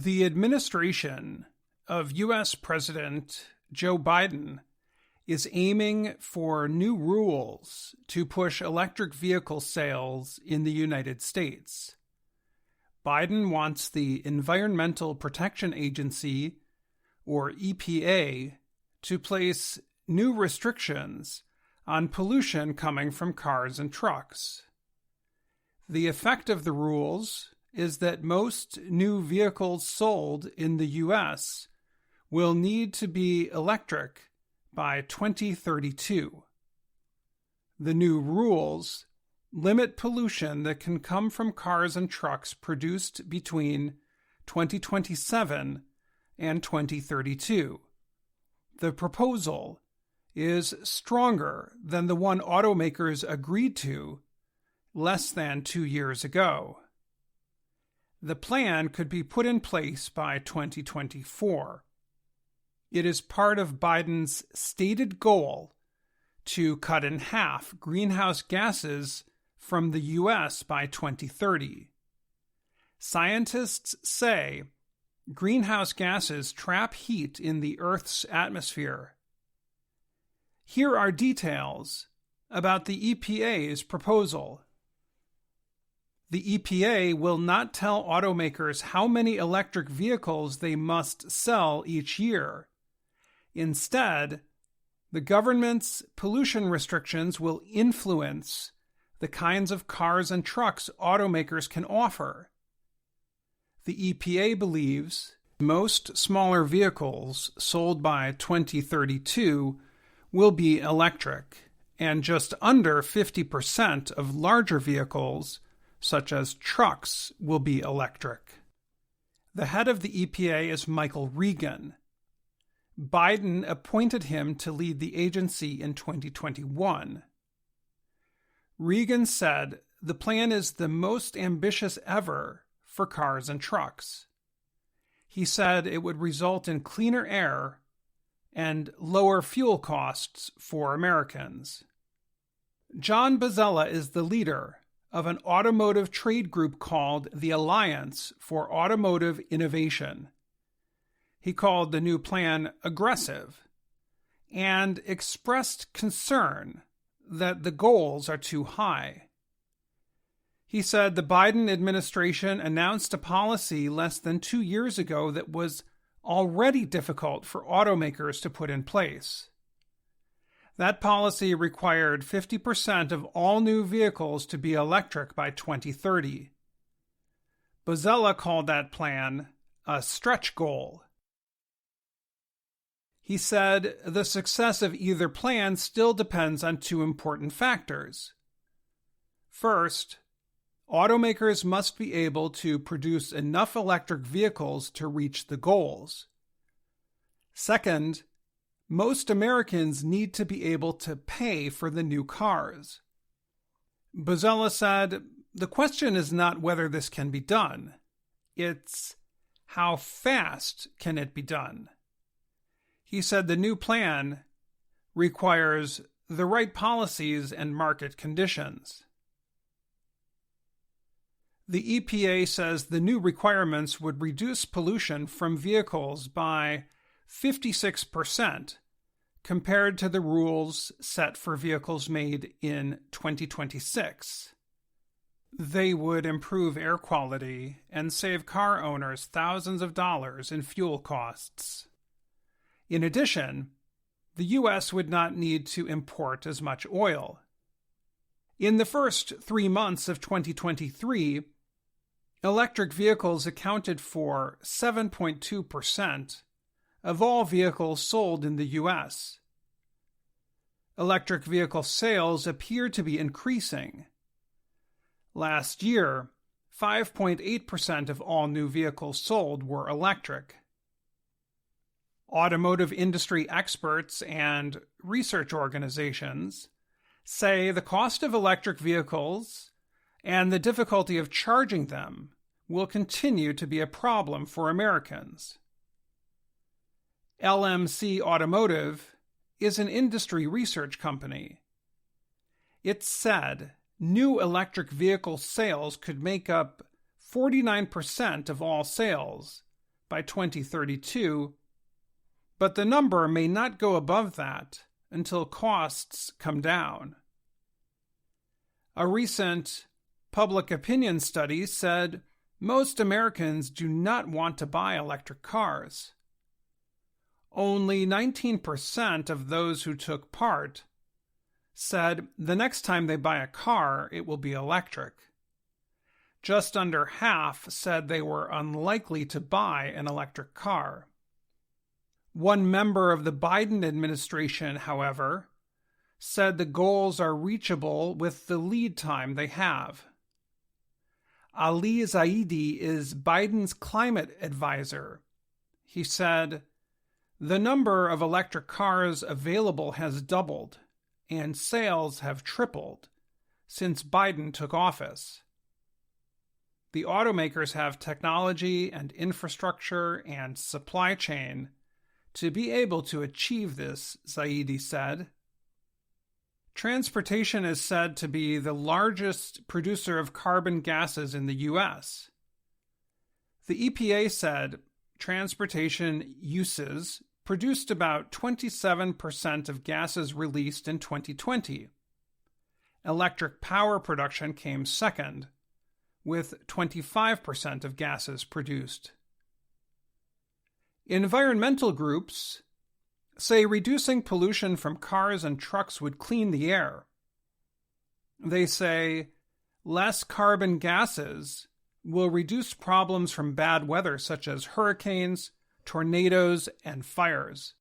The administration of U.S. President Joe Biden is aiming for new rules to push electric vehicle sales in the United States. Biden wants the Environmental Protection Agency, or EPA, to place new restrictions on pollution coming from cars and trucks. The effect of the rules is that most new vehicles sold in the U.S. will need to be electric by 2032. The new rules limit pollution that can come from cars and trucks produced between 2027 and 2032. The proposal is stronger than the one automakers agreed to less than 2 years ago. The plan could be put in place by 2024. It is part of Biden's stated goal to cut in half greenhouse gases from the U.S. by 2030. Scientists say greenhouse gases trap heat in the Earth's atmosphere. Here are details about the EPA's proposal. The EPA will not tell automakers how many electric vehicles they must sell each year. Instead, the government's pollution restrictions will influence the kinds of cars and trucks automakers can offer. The EPA believes most smaller vehicles sold by 2032 will be electric, and just under 50% of larger vehicles, such as trucks, will be electric. The head of the EPA is Michael Regan. Biden appointed him to lead the agency in 2021. Regan said the plan is the most ambitious ever for cars and trucks. He said it would result in cleaner air and lower fuel costs for Americans. John Bozzella is the leader of an automotive trade group called the Alliance for Automotive Innovation. He called the new plan aggressive and expressed concern that the goals are too high. He said the Biden administration announced a policy less than 2 years ago that was already difficult for automakers to put in place. That policy required 50% of all new vehicles to be electric by 2030. Bozzella called that plan a stretch goal. He said the success of either plan still depends on two important factors. First, automakers must be able to produce enough electric vehicles to reach the goals. Second, most Americans need to be able to pay for the new cars. Bozzella said, the question is not whether this can be done. It's how fast can it be done? He said the new plan requires the right policies and market conditions. The EPA says the new requirements would reduce pollution from vehicles by 56% compared to the rules set for vehicles made in 2026. They would improve air quality and save car owners thousands of dollars in fuel costs. In addition, the U.S. would not need to import as much oil. In the first 3 months of 2023, electric vehicles accounted for 7.2% of all vehicles sold in the U.S. Electric vehicle sales appear to be increasing. Last year, 5.8% of all new vehicles sold were electric. Automotive industry experts and research organizations say the cost of electric vehicles and the difficulty of charging them will continue to be a problem for Americans. LMC Automotive is an industry research company. It said new electric vehicle sales could make up 49% of all sales by 2032, but the number may not go above that until costs come down. A recent public opinion study said most Americans do not want to buy electric cars. Only 19% of those who took part said the next time they buy a car, it will be electric. Just under half said they were unlikely to buy an electric car. One member of the Biden administration, however, said the goals are reachable with the lead time they have. Ali Zaidi is Biden's climate advisor. He said, "The number of electric cars available has doubled, and sales have tripled since Biden took office. The automakers have technology and infrastructure and supply chain to be able to achieve this," Zaidi said. Transportation is said to be the largest producer of carbon gases in the U.S. The EPA said transportation uses produced about 27% of gases released in 2020. Electric power production came second, with 25% of gases produced. Environmental groups say reducing pollution from cars and trucks would clean the air. They say less carbon gases will reduce problems from bad weather such as hurricanes, tornadoes, and fires.